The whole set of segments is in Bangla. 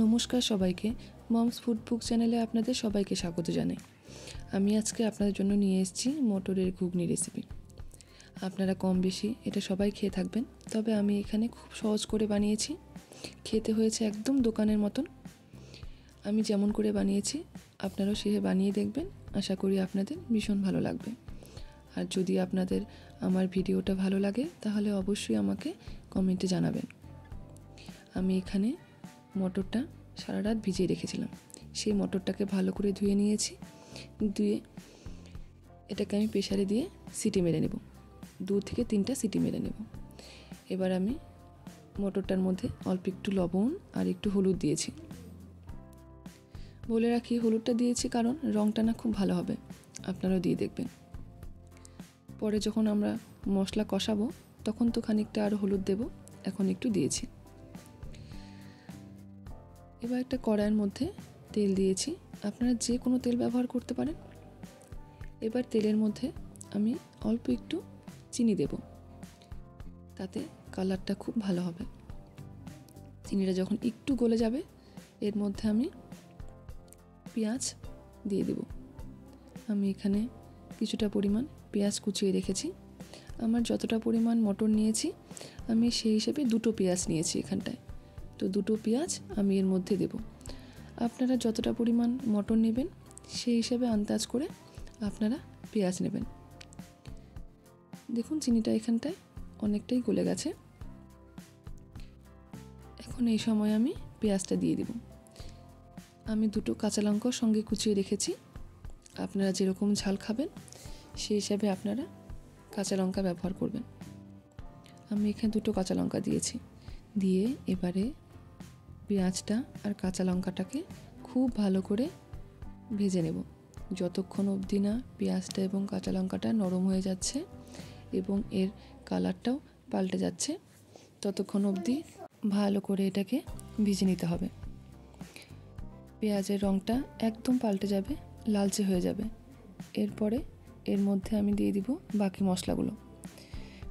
নমস্কার সবাইকে। মমস ফুড বুক চ্যানেলে আপনাদের সবাইকে স্বাগত জানাই। আমি আজকে আপনাদের জন্য নিয়ে এসেছি মটরের ঘুগনি রেসিপি। আপনারা কম বেশি এটা সবাই খেয়ে থাকবেন, তবে আমি এখানে খুব সহজ করে বানিয়েছি। খেতে হয়েছে একদম দোকানের মতন। আমি যেমন করে বানিয়েছি আপনারাও সেভাবে বানিয়ে দেখবেন, আশা করি আপনাদের ভীষণ ভালো লাগবে। আর যদি আপনাদের আমার ভিডিওটা ভালো লাগে তাহলে অবশ্যই আমাকে কমেন্টে জানাবেন। আমি এখানে মটরটা সারা রাত ভিজিয়ে রেখেছিলাম। সেই মটরটাকে ভালো করে ধুয়ে নিয়েছি। ধুয়ে এটাকে আমি প্রেসারে দিয়ে সিটি মেরে নেব, 2 থেকে 3টা সিটি মেরে নেব। এবার আমি মটরটার মধ্যে অল্প একটু লবণ আর একটু হলুদ দিয়েছি। বলে রাখি, হলুদটা দিয়েছি কারণ রঙটা না খুব ভালো হবে, আপনারাও দিয়ে দেখবেন। পরে যখন আমরা মশলা কষাবো তখন তো খানিকটা আরও হলুদ দেব, এখন একটু দিয়েছি। এবার একটা কড়াইয়ের মধ্যে তেল দিয়েছি, আপনারা যে কোনো তেল ব্যবহার করতে পারেন। এবার তেলের মধ্যে আমি অল্প একটু চিনি দেব, তাতে কালারটা খুব ভালো হবে। চিনিটা যখন একটু গলে যাবে এর মধ্যে আমি পেঁয়াজ দিয়ে দেব। আমি এখানে কিছুটা পরিমাণ পেঁয়াজ কুচিয়ে রেখেছি। আমার যতটা পরিমাণ মটর নিয়েছি আমি সেই হিসেবে 2টো পেঁয়াজ নিয়েছি এখানটায়, তো 2টো পেঁয়াজ আমি এর মধ্যে দেব। আপনারা যতটা পরিমাণ মটর নেবেন সেই হিসেবে আন্দাজ করে আপনারা পেঁয়াজ নেবেন। দেখুন চিনিটা এখানটায় অনেকটাই গলে গেছে। এখন এই সময় আমি পেঁয়াজটা দিয়ে দেব। আমি 2টো কাঁচা লঙ্কার সঙ্গে কুচিয়ে রেখেছি। আপনারা যেরকম ঝাল খাবেন সেই হিসাবে আপনারা কাঁচা লঙ্কা ব্যবহার করবেন। আমি এখানে 2টো কাঁচা লঙ্কা দিয়েছি। দিয়ে এবারে পেঁয়াজটা আর কাঁচা লঙ্কাটাকে খুব ভালো করে ভেজে নেব, যতক্ষণ অবধি না পেঁয়াজটা এবং কাঁচা লঙ্কাটা নরম হয়ে যাচ্ছে এবং এর কালারটাও পাল্টে যাচ্ছে, ততক্ষণ অবধি ভালো করে এটাকে ভেজে নিতে হবে। পেঁয়াজের রঙটা একদম পাল্টে যাবে, লালচে হয়ে যাবে। এরপরে এর মধ্যে আমি দিয়ে দিব বাকি মশলাগুলো।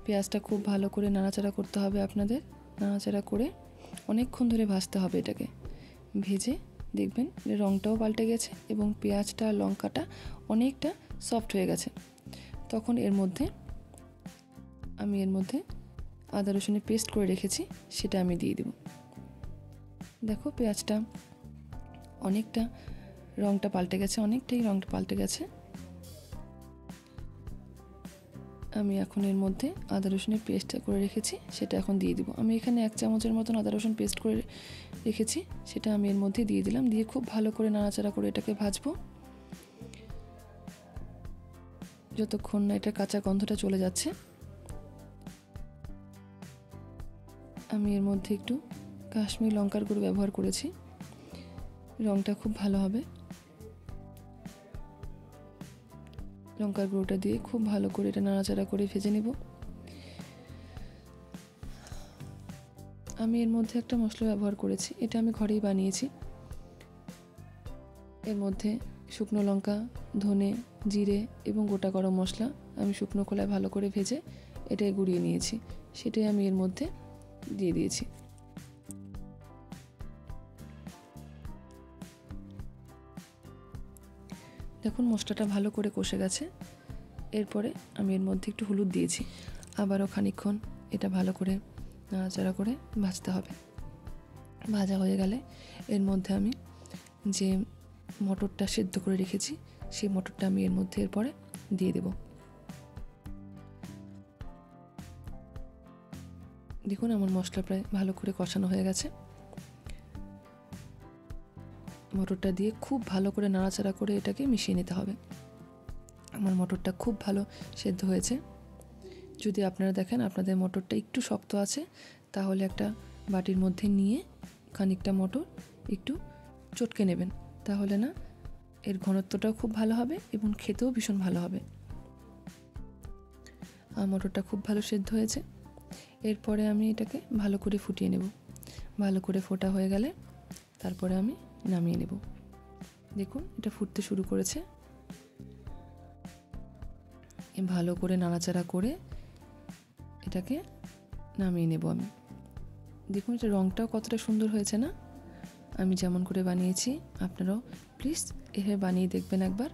পেঁয়াজটা খুব ভালো করে নাড়াচাড়া করতে হবে আপনাদের, নাড়াচাড়া করে অনেকক্ষণ ধরে ভাজতে হবে। এটাকে ভেজে দেখবেন যে রঙটাও পাল্টে গেছে এবং পেঁয়াজটা আর লঙ্কাটা অনেকটা সফট হয়ে গেছে। তখন এর মধ্যে আমি আদা রসুনের পেস্ট করে রেখেছি, সেটা আমি দিয়ে দেব। দেখো পেঁয়াজটা অনেকটা রঙটা পাল্টে গেছে, অনেকটাই রঙটা পাল্টে গেছে। আমি এখন এর মধ্যে আদা রসুনের পেস্ট করে রেখেছি সেটা এখন দিয়ে দিব। আমি এখানে 1 চামচের মতন আদা রসুন পেস্ট করে রেখেছি, সেটা আমি এর মধ্যে দিয়ে দিলাম। দিয়ে খুব ভালো করে নাড়াচাড়া করে এটাকে ভাজবো যতক্ষণ না এটা কাঁচা গন্ধটা চলে যাচ্ছে। আমি এর মধ্যে একটু কাশ্মীরি লঙ্কার গুঁড়ো ব্যবহার করেছি, রঙটা খুব ভালো হবে। লঙ্কার গুঁড়োটা দিয়ে খুব ভালো করে এটা নাড়াচাড়া করে ভেজে নেব। আমি এর মধ্যে একটা মশলা ব্যবহার করেছি, এটা আমি ঘরেই বানিয়েছি। এর মধ্যে শুকনো লঙ্কা, ধনে, জিরে এবং গোটা গরম মশলা আমি শুকনো খোলায় ভালো করে ভেজে এটাই গুঁড়িয়ে নিয়েছি, সেটাই আমি এর মধ্যে দিয়ে দিয়েছি। দেখুন মশলাটা ভালো করে কষে গেছে। এরপরে আমি এর মধ্যে একটু হলুদ দিয়েছি। আবারও খানিকক্ষণ এটা ভালো করে নাড়াচাড়া করে ভাজতে হবে। ভাজা হয়ে গেলে এর মধ্যে আমি যে মটরটা সেদ্ধ করে রেখেছি সেই মটরটা আমি এর মধ্যে এরপরে দিয়ে দেব। দেখুন আমার মশলা প্রায় ভালো করে কষানো হয়ে গেছে। মটরটা দিয়ে খুব ভালো করে নাড়াচাড়া করে এটাকে মিশিয়ে নিতে হবে। আমার মটরটা খুব ভালো সেদ্ধ হয়েছে। যদি আপনারা দেখেন আপনাদের মটরটা একটু শক্ত আছে, তাহলে একটা বাটির মধ্যে নিয়ে খানিকটা মটর একটু চটকে নেবেন, তাহলে না এর ঘনত্বটাও খুব ভালো হবে এবং খেতেও ভীষণ ভালো হবে। আর মটরটা খুব ভালো সেদ্ধ হয়েছে। এরপরে আমি এটাকে ভালো করে ফুটিয়ে নেব। ভালো করে ফোটা হয়ে গেলে তারপরে আমি নামিয়ে নেব। দেখুন এটা ফুটতে শুরু করেছে। ভালো করে নাড়াচাড়া করে এটাকে নামিয়ে নেব আমি। দেখুন এটা রঙটাও কতটা সুন্দর হয়েছে না। আমি যেমন করে বানিয়েছি আপনারাও প্লিজ এভাবে বানিয়ে দেখবেন একবার।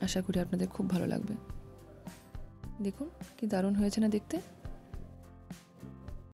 আশা করি আপনাদের খুব ভালো লাগবে। দেখুন কি দারুণ হয়েছে না দেখতে।